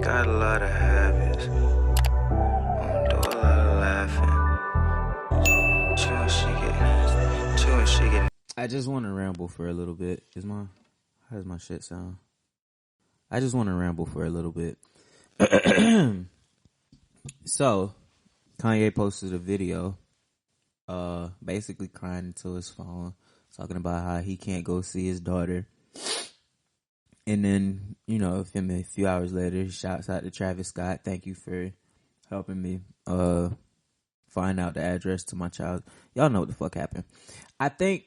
Got a lot of habits. Won't do a lot of laughing. Chew and she get. I just want to ramble for a little bit. How does my shit sound? I just want to ramble for a little bit. So, Kanye posted a video, basically crying into his phone, talking about how he can't go see his daughter. And then, a few hours later, he shouts out to Travis Scott, "Thank you for helping me find out the address to my child." Y'all know what the fuck happened. I think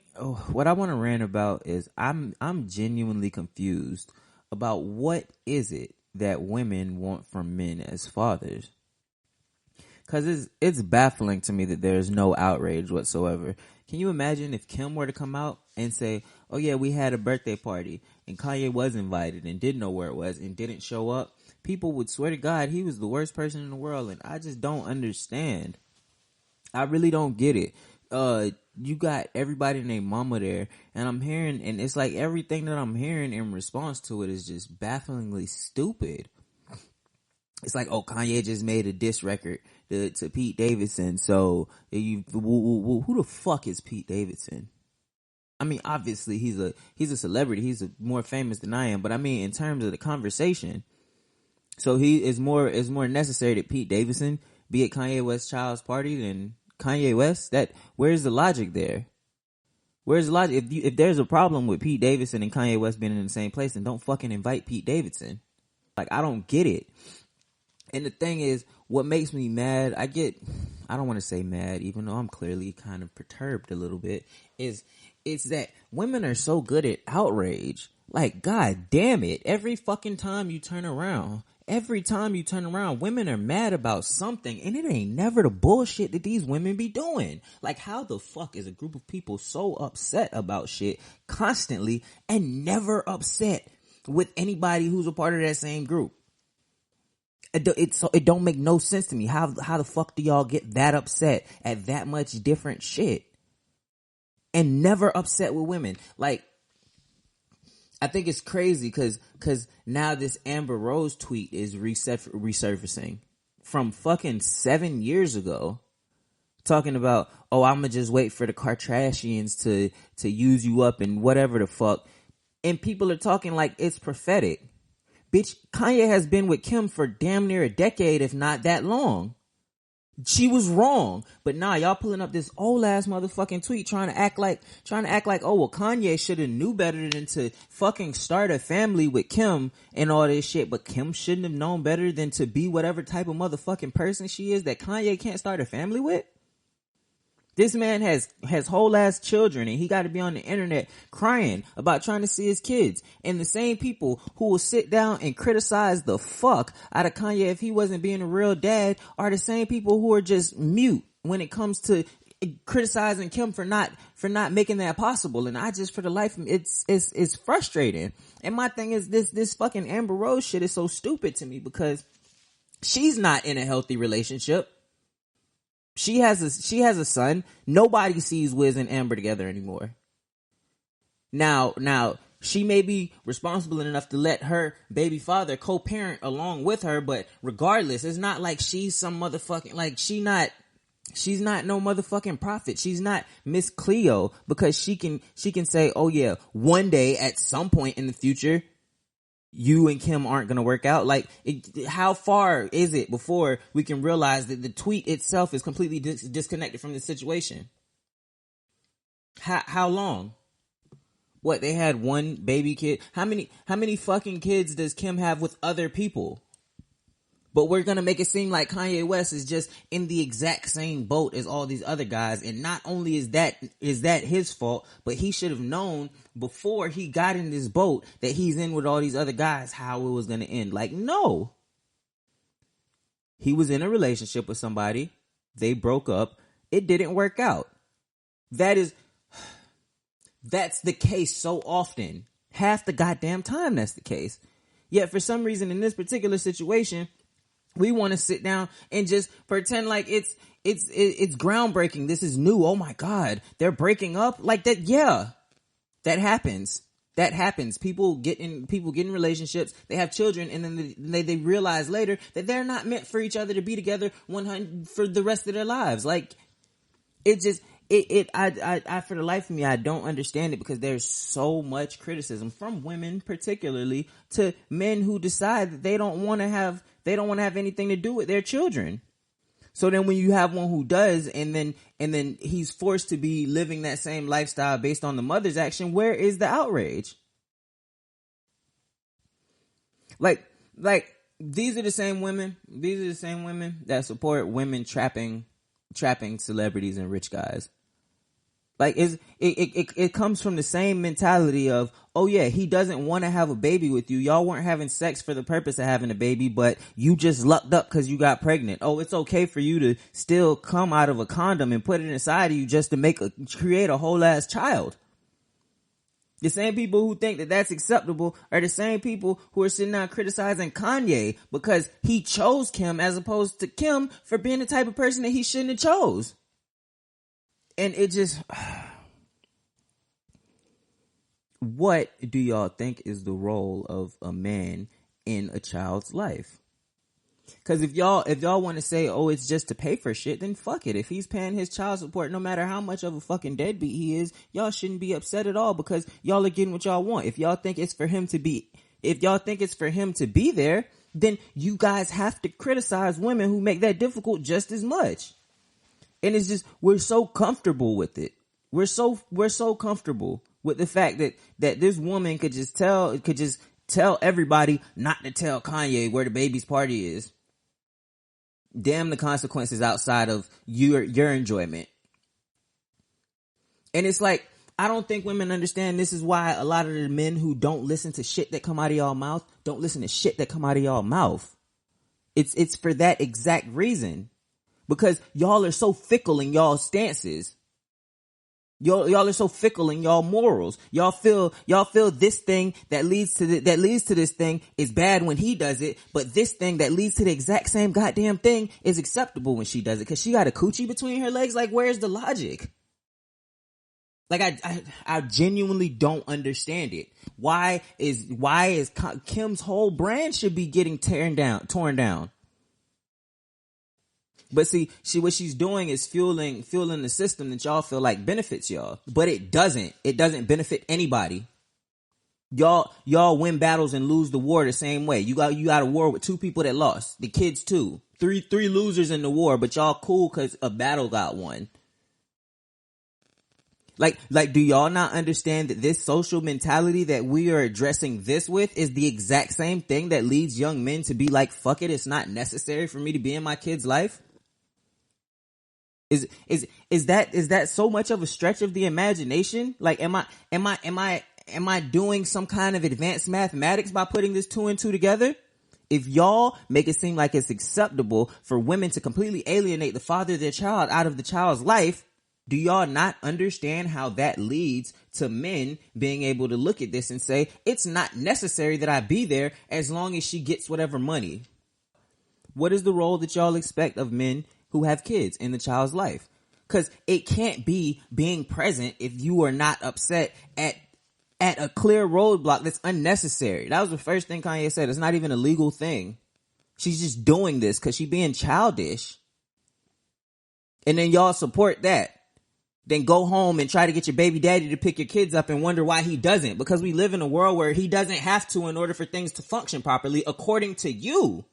what I want to rant about is I'm genuinely confused about what is it that women want from men as fathers. Because it's baffling to me that there's no outrage whatsoever. Can you imagine if Kim were to come out and say, "Oh yeah, we had a birthday party and Kanye was invited and didn't know where it was and didn't show up"? People would swear to God he was the worst person in the world, and I just don't understand. I really don't get it. You got everybody named Mama there, and I'm hearing, and it's like everything that I'm hearing in response to it is just bafflingly stupid. It's like, oh, Kanye just made a diss record to Pete Davidson. So who the fuck is Pete Davidson? I mean, obviously he's a celebrity. He's more famous than I am. But I mean, in terms of the conversation, so he is more necessary that Pete Davidson be at Kanye West's child's party than Kanye West. Where's the logic there? Where's the logic? If there's a problem with Pete Davidson and Kanye West being in the same place, then don't fucking invite Pete Davidson. Like, I don't get it. And the thing is, what makes me mad, I don't want to say mad, even though I'm clearly kind of perturbed a little bit, it's that women are so good at outrage. Like, god damn it, every fucking time you turn around, women are mad about something, and it ain't never the bullshit that these women be doing. Like, how the fuck is a group of people so upset about shit constantly and never upset with anybody who's a part of that same group? It don't make no sense to me. How the fuck do y'all get that upset at that much different shit and never upset with women? Like, I think it's crazy because now this Amber Rose tweet is resurfacing from fucking 7 years ago, talking about, oh, I'm gonna just wait for the Kardashians to use you up and whatever the fuck, and people are talking like it's prophetic. Bitch, Kanye has been with Kim for damn near a decade, if not that long. She was wrong. But nah, y'all pulling up this old ass motherfucking tweet trying to act like, oh, well, Kanye should have knew better than to fucking start a family with Kim and all this shit. But Kim shouldn't have known better than to be whatever type of motherfucking person she is that Kanye can't start a family with. This man has whole ass children, and he got to be on the internet crying about trying to see his kids. And the same people who will sit down and criticize the fuck out of Kanye if he wasn't being a real dad are the same people who are just mute when it comes to criticizing Kim for not making that possible. And I just, for the life of me, it's frustrating. And my thing is this fucking Amber Rose shit is so stupid to me because she's not in a healthy relationship. She has a son. Nobody sees Wiz and Amber together anymore. Now, she may be responsible enough to let her baby father co-parent along with her, but regardless, it's not like she's some motherfucking, like, she's not no motherfucking prophet. She's not Miss Cleo because she can say, oh yeah, one day at some point in the future, you and Kim aren't going to work out. Like, how far is it before we can realize that the tweet itself is completely disconnected from the situation? How long? What, they had one baby kid? How many fucking kids does Kim have with other people? But we're going to make it seem like Kanye West is just in the exact same boat as all these other guys. And not only is that his fault, but he should have known before he got in this boat that he's in with all these other guys how it was going to end. Like, no. He was in a relationship with somebody. They broke up. It didn't work out. That's the case so often. Half the goddamn time that's the case. Yet for some reason in this particular situation, we want to sit down and just pretend like it's groundbreaking. This is new. Oh my God, they're breaking up like that. Yeah, that happens. That happens. People get in relationships, they have children, and then they realize later that they're not meant for each other to be together 100 for the rest of their lives. Like, it just, I for the life of me, I don't understand it, because there's so much criticism from women, particularly, to men who decide that they don't want to have anything to do with their children. So then when you have one who does, and then he's forced to be living that same lifestyle based on the mother's action, where is the outrage? Like these are the same women that support women trapping celebrities and rich guys. Like, it comes from the same mentality of, oh yeah, he doesn't want to have a baby with you. Y'all weren't having sex for the purpose of having a baby, but you just lucked up because you got pregnant. Oh, it's okay for you to still come out of a condom and put it inside of you just to create a whole ass child. The same people who think that that's acceptable are the same people who are sitting down criticizing Kanye because he chose Kim as opposed to Kim for being the type of person that he shouldn't have chose. And it just, what do y'all think is the role of a man in a child's life? Because if y'all want to say, oh, it's just to pay for shit, then fuck it. If he's paying his child support, no matter how much of a fucking deadbeat he is, y'all shouldn't be upset at all, because y'all are getting what y'all want. If y'all think it's for him to be there, then you guys have to criticize women who make that difficult just as much. And it's just, we're so comfortable with it. We're so comfortable with the fact that this woman could just tell everybody not to tell Kanye where the baby's party is. Damn the consequences outside of your enjoyment. And it's like, I don't think women understand this is why a lot of the men who don't listen to shit that come out of y'all mouth don't listen to shit that come out of y'all mouth. It's for that exact reason. Because y'all are so fickle in y'all stances. Y'all are so fickle in y'all morals. Y'all feel this thing that leads to this thing is bad when he does it, but this thing that leads to the exact same goddamn thing is acceptable when she does it, because she got a coochie between her legs. Like, where's the logic? Like, I genuinely don't understand it. Why is Kim's whole brand should be getting torn down? But see, what she's doing is fueling the system that y'all feel like benefits y'all. But it doesn't. It doesn't benefit anybody. Y'all win battles and lose the war the same way. You got a war with two people that lost. The kids too. Three losers in the war, but y'all cool because a battle got won. Like, do y'all not understand that this social mentality that we are addressing this with is the exact same thing that leads young men to be like, fuck it, it's not necessary for me to be in my kid's life? Is that so much of a stretch of the imagination? Like, am I doing some kind of advanced mathematics by putting this 2 and 2 together? If y'all make it seem like it's acceptable for women to completely alienate the father of their child out of the child's life, do y'all not understand how that leads to men being able to look at this and say, it's not necessary that I be there as long as she gets whatever money? What is the role that y'all expect of men who have kids in the child's life? Because it can't be being present if you are not upset at a clear roadblock that's unnecessary. That was the first thing Kanye said. It's not even a legal thing. She's just doing this because she's being childish. And then y'all support that. Then go home and try to get your baby daddy to pick your kids up and wonder why he doesn't. Because we live in a world where he doesn't have to in order for things to function properly, according to you.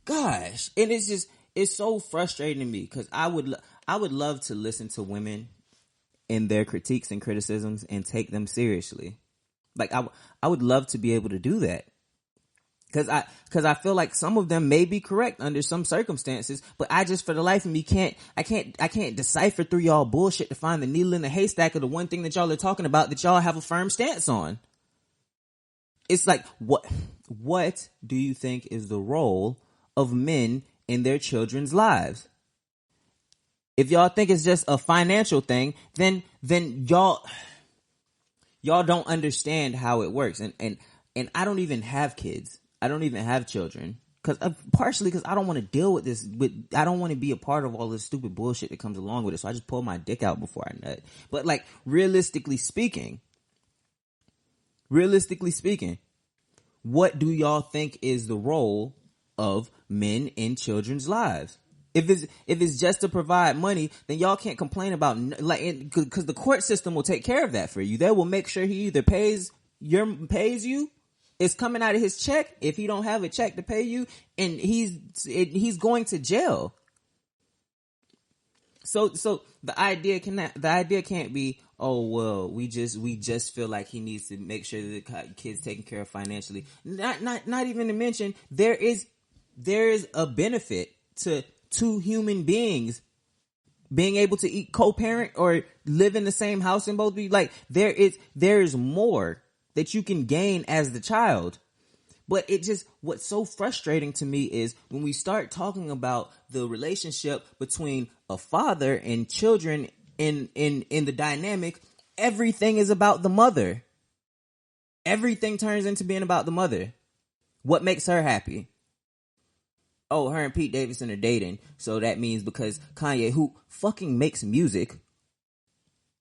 Gosh. And it's so frustrating to me, because I would love to listen to women in their critiques and criticisms and take them seriously. Like, I would love to be able to do that. Cause I feel like some of them may be correct under some circumstances, but I just, for the life of me, I can't decipher through y'all bullshit to find the needle in the haystack of the one thing that y'all are talking about that y'all have a firm stance on. It's like, what do you think is the role of men in their children's lives? If y'all think it's just a financial thing, then y'all don't understand how it works. And I don't even have kids. I don't even have children. Partially because I don't want to deal with this. I don't want to be a part of all this stupid bullshit that comes along with it. So I just pull my dick out before I nut. But like realistically speaking, what do y'all think is the role of men in children's lives? If it's just to provide money, then y'all can't complain about because the court system will take care of that for you. They will make sure he either pays you. It's coming out of his check if he don't have a check to pay you, and he's going to jail. So the idea can't be, oh well, we just feel like he needs to make sure that the kid's taken care of financially. Not even to mention there is a benefit to two human beings being able to co-parent or live in the same house and both be like, there is more that you can gain as the child. But what's so frustrating to me is when we start talking about the relationship between a father and children in the dynamic, everything is about the mother. Everything turns into being about the mother. What makes her happy? Oh, her and Pete Davidson are dating. So that means because Kanye, who fucking makes music,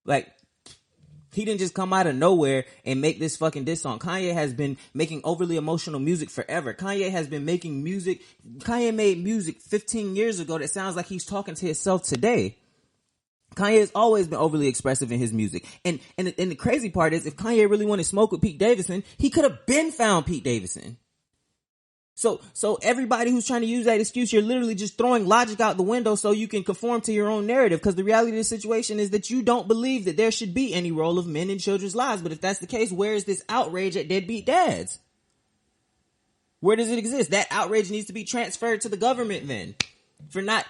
like, he didn't just come out of nowhere and make this fucking diss song. Kanye has been making overly emotional music forever. Kanye has been making music. Kanye made music 15 years ago that sounds like he's talking to himself today. Kanye has always been overly expressive in his music. And the crazy part is, if Kanye really wanted to smoke with Pete Davidson, he could have been found Pete Davidson. So everybody who's trying to use that excuse, you're literally just throwing logic out the window so you can conform to your own narrative. Because the reality of the situation is that you don't believe that there should be any role of men in children's lives. But if that's the case, where is this outrage at deadbeat dads? Where does it exist? That outrage needs to be transferred to the government then. For not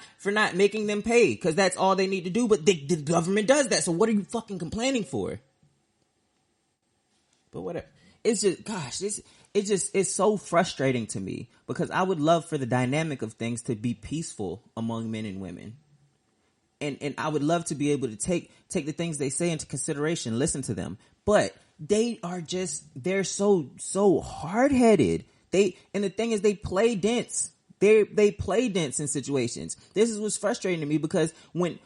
making them pay. Because that's all they need to do. But the government does that. So what are you fucking complaining for? But whatever. It's just, gosh, it's so frustrating to me because I would love for the dynamic of things to be peaceful among men and women. And I would love to be able to take the things they say into consideration, listen to them. But they're so hard-headed. And the thing is, they play dense. They play dense in situations. This is what's frustrating to me because when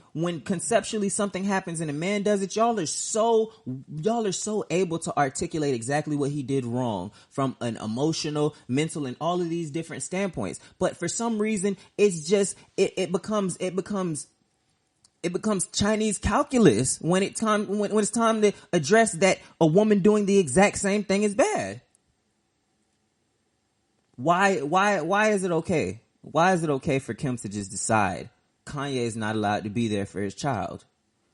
conceptually something happens and a man does it, y'all are so able to articulate exactly what he did wrong from an emotional, mental, and all of these different standpoints. But for some reason, it's just it becomes Chinese calculus when it's time to address that a woman doing the exact same thing is bad. Why is it okay? Why is it okay for Kim to just decide Kanye is not allowed to be there for his child?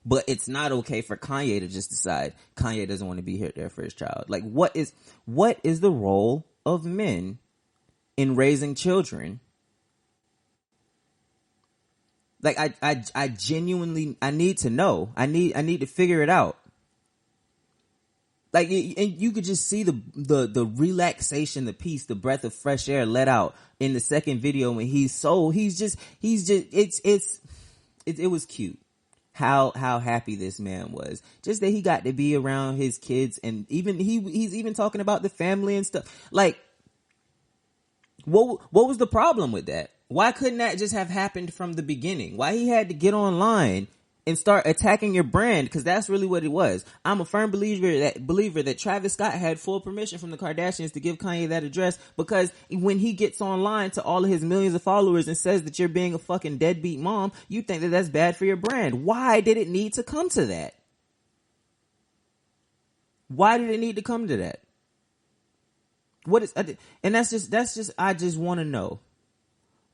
But it's not okay for Kanye to just decide Kanye doesn't want to be there for his child. Like, what is the role of men in raising children? Like, I genuinely, I need to know. I need to figure it out. Like, and you could just see the relaxation, the peace, the breath of fresh air let out in the second video when it was cute how happy this man was. Just that he got to be around his kids, and even he's even talking about the family and stuff. Like, what was the problem with that? Why couldn't that just have happened from the beginning? Why he had to get online and start attacking your brand? Because that's really what it was. I'm a firm believer that Travis Scott had full permission from the Kardashians to give Kanye that address, because when he gets online to all of his millions of followers and says that you're being a fucking deadbeat mom, you think that that's bad for your brand. Why did it need to come to that? Why did it need to come to that? I just want to know,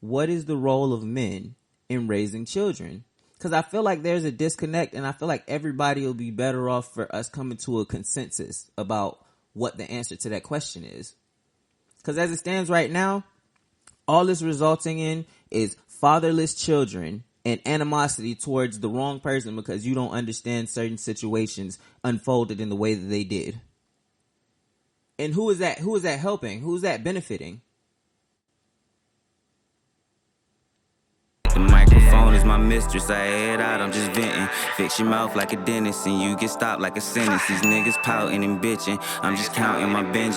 what is the role of men in raising children? Because I feel like there's a disconnect, and I feel like everybody will be better off for us coming to a consensus about what the answer to that question is. Because as it stands right now, all it's resulting in is fatherless children and animosity towards the wrong person because you don't understand certain situations unfolded in the way that they did. And who is that? Who is that helping? Who is that benefiting? The microphone is my mistress, I head out, I'm just venting. Fix your mouth like a dentist and you get stopped like a sentence. These niggas pouting and bitching, I'm just counting my Benjamin.